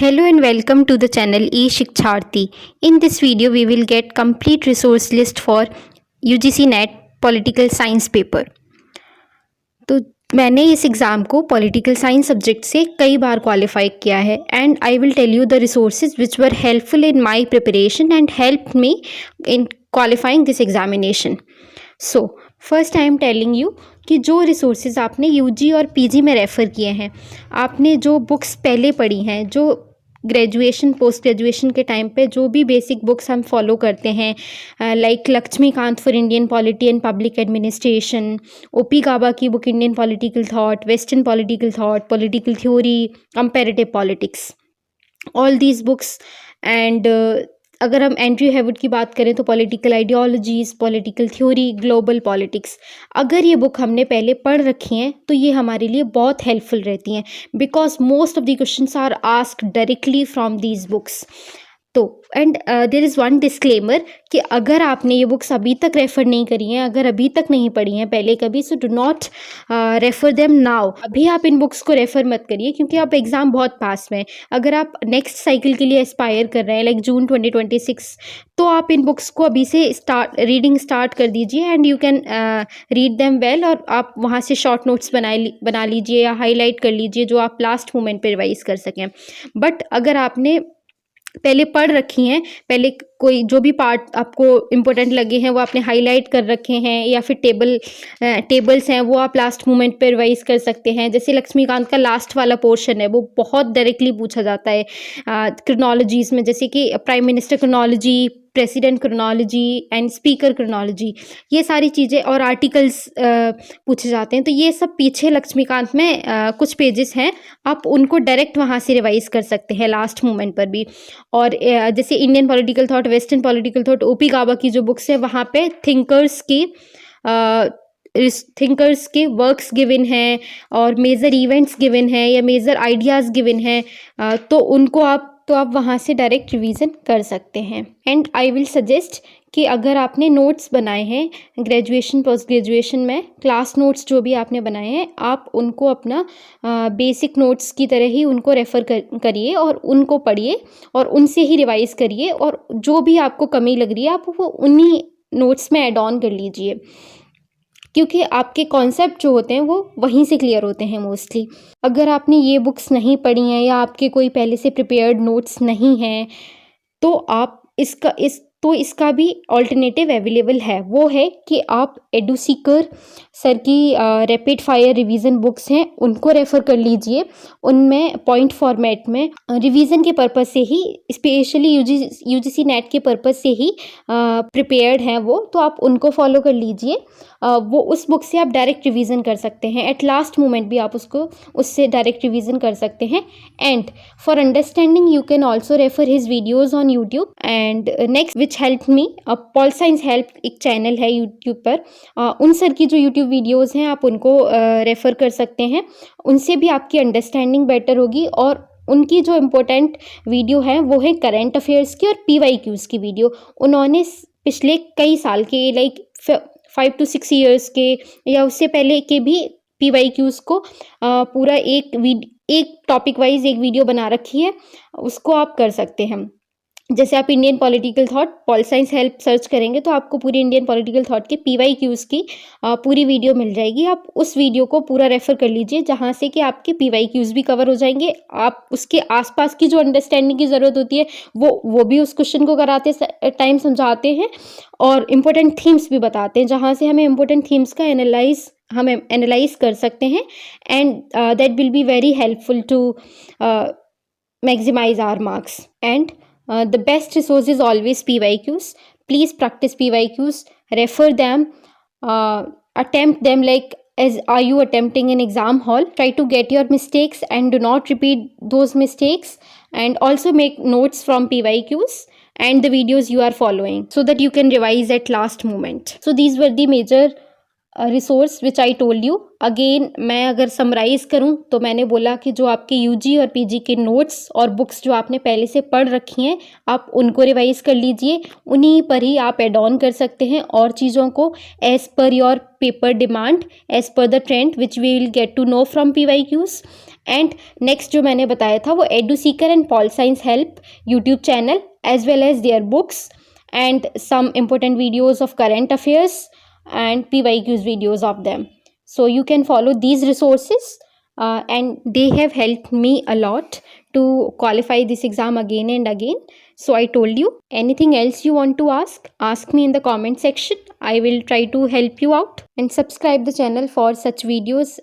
Hello and welcome to the channel eShikcharthi. In this video, we will get complete resource list for UGC NET Political Science paper. तो मैंने इस exam को political science subject से कई बार qualify किया है and I will tell you the resources which were helpful in my preparation and help me in qualifying this examination. So first I am telling you कि जो resources आपने UG और PG में refer किए हैं, आपने जो बुक्स पहले पढ़ी हैं, जो ग्रेजुएशन पोस्ट ग्रेजुएशन के टाइम पे जो भी बेसिक बुक्स हम फॉलो करते हैं, like Laxmikanth for Indian polity and public administration, OP Gaba की book Indian political thought, western political thought, political theory, comparative politics, all these books. And अगर हम एंड्रयू हेवुड की बात करें तो political ideologies, political theory, global politics, अगर ये book हमने पहले पढ़ रखी हैं तो ये हमारे लिए बहुत हेल्पफुल रहती हैं because most of the questions are asked directly from these books. तो and there is one disclaimer कि अगर आपने ये बुक्स अभी तक रेफ़र नहीं करी हैं, अगर अभी तक नहीं पढ़ी हैं पहले कभी, so do not refer them now. अभी आप इन बुक्स को रेफ़र मत करिए क्योंकि आप एग्ज़ाम बहुत पास में है. अगर आप नेक्स्ट साइकिल के लिए एस्पायर कर रहे हैं लाइक जून 2026, तो आप इन बुक्स को अभी से रीडिंग स्टार्ट कर दीजिए and you can read them well. और आप वहाँ से शॉर्ट नोट्स बना लीजिए या हाईलाइट कर लीजिए जो आप लास्ट मोमेंट पे रिवाइज कर सकें. बट अगर आपने पहले पढ़ रखी हैं, पहले कोई जो भी पार्ट आपको इम्पोर्टेंट लगे हैं वो आपने हाईलाइट कर रखे हैं या फिर टेबल्स हैं वो आप लास्ट मोमेंट पर रिवाइज कर सकते हैं. जैसे लक्ष्मीकांत का लास्ट वाला पोर्शन है वो बहुत डायरेक्टली पूछा जाता है क्रोनोलॉजीज़ में, जैसे कि prime minister chronology, president chronology and speaker chronology, ये सारी चीज़ें और आर्टिकल्स पूछे जाते हैं. तो ये सब पीछे लक्ष्मीकांत में कुछ पेजेस हैं, आप उनको डायरेक्ट वहाँ से रिवाइज कर सकते हैं लास्ट मोमेंट पर भी. और जैसे Indian political thought, western political thought, OP Gaba की जो बुक्स है वहाँ पे थिंकर्स के वर्क्स गिवन हैं और मेजर इवेंट्स गिवन हैं या मेजर आइडियाज़ गिवन हैं, तो उनको आप वहाँ से डायरेक्ट रिवीजन कर सकते हैं. एंड आई विल सजेस्ट कि अगर आपने नोट्स बनाए हैं ग्रेजुएशन पोस्ट ग्रेजुएशन में, क्लास नोट्स जो भी आपने बनाए हैं, आप उनको अपना बेसिक नोट्स की तरह ही उनको रेफ़र करिए और उनको पढ़िए और उनसे ही रिवाइज़ करिए. और जो भी आपको कमी लग रही है आप वो उन्हीं नोट्स में ऐड ऑन कर लीजिए क्योंकि आपके कॉन्सेप्ट जो होते हैं वो वहीं से क्लियर होते हैं मोस्टली. अगर आपने ये बुक्स नहीं पढ़ी हैं या आपके कोई पहले से प्रिपेयर्ड नोट्स नहीं हैं तो आप इसका भी ऑल्टरनेटिव अवेलेबल है. वो है कि आप एडुसीकर सर की रैपिड फायर रिवीजन बुक्स हैं उनको रेफ़र कर लीजिए. उनमें पॉइंट फॉर्मेट में रिवीजन के पर्पज़ से ही, स्पेशली यूजीसी नेट के पर्पज़ से ही प्रिपेयर्ड हैं वो, तो आप उनको फॉलो कर लीजिए. वो उस बुक से आप डायरेक्ट रिवीजन कर सकते हैं. एट लास्ट मोमेंट भी आप उससे डायरेक्ट रिवीजन कर सकते हैं. And for understanding you can also refer his videos on YouTube. And next which help me, Paul science help एक चैनल है यूट्यूब पर, उन सर की जो यूट्यूब वीडियोज़ हैं आप उनको रेफ़र कर सकते हैं. उनसे भी आपकी अंडरस्टैंडिंग बेटर होगी. और उनकी जो इम्पोर्टेंट वीडियो है वो है करंट अफेयर्स की और PYQs की वीडियो. उन्होंने पिछले कई साल के लाइक 5 to 6 ईयर्स के या उससे पहले के भी PYQs को पूरा एक टॉपिक वाइज एक वीडियो बना रखी है, उसको आप कर सकते हैं. जैसे आप Indian political thought Paul science help search करेंगे तो आपको पूरी इंडियन पॉलिटिकल थॉट के PYQs की पूरी वीडियो मिल जाएगी. आप उस वीडियो को पूरा रेफ़र कर लीजिए जहाँ से कि आपके PYQs भी कवर हो जाएंगे. आप उसके आसपास की जो अंडरस्टैंडिंग की ज़रूरत होती है वो भी उस क्वेश्चन को कराते टाइम समझाते हैं और इम्पोर्टेंट थीम्स भी बताते हैं जहाँ से हमें इम्पोर्टेंट थीम्स का एनालाइज कर सकते हैं. And that will be very helpful to maximise our marks. And the best resource is always PYQs. Please practice PYQs, refer them, attempt them like as are you attempting an exam hall. Try to get your mistakes and do not repeat those mistakes, and also make notes from PYQs and the videos you are following so that you can revise at last moment. So these were the major resource which I told you. Again मैं अगर summarise करूं तो मैंने बोला कि जो आपके UG और पीजी के नोट्स और बुक्स जो आपने पहले से पढ़ रखी हैं आप उनको रिवाइज़ कर लीजिए. उन्हीं पर ही आप एड ऑन कर सकते हैं और चीज़ों को as per your paper demand, as per the trend which we will get to know from PYQs. And next जो मैंने बताया था वो Eduseeker and pol science help YouTube channel as well as their books and some important videos of current affairs and PYQs videos of them. So you can follow these resources and they have helped me a lot to qualify this exam again and again. So I told you, anything else you want to ask me in the comment section. I will try to help you out, and subscribe the channel for such videos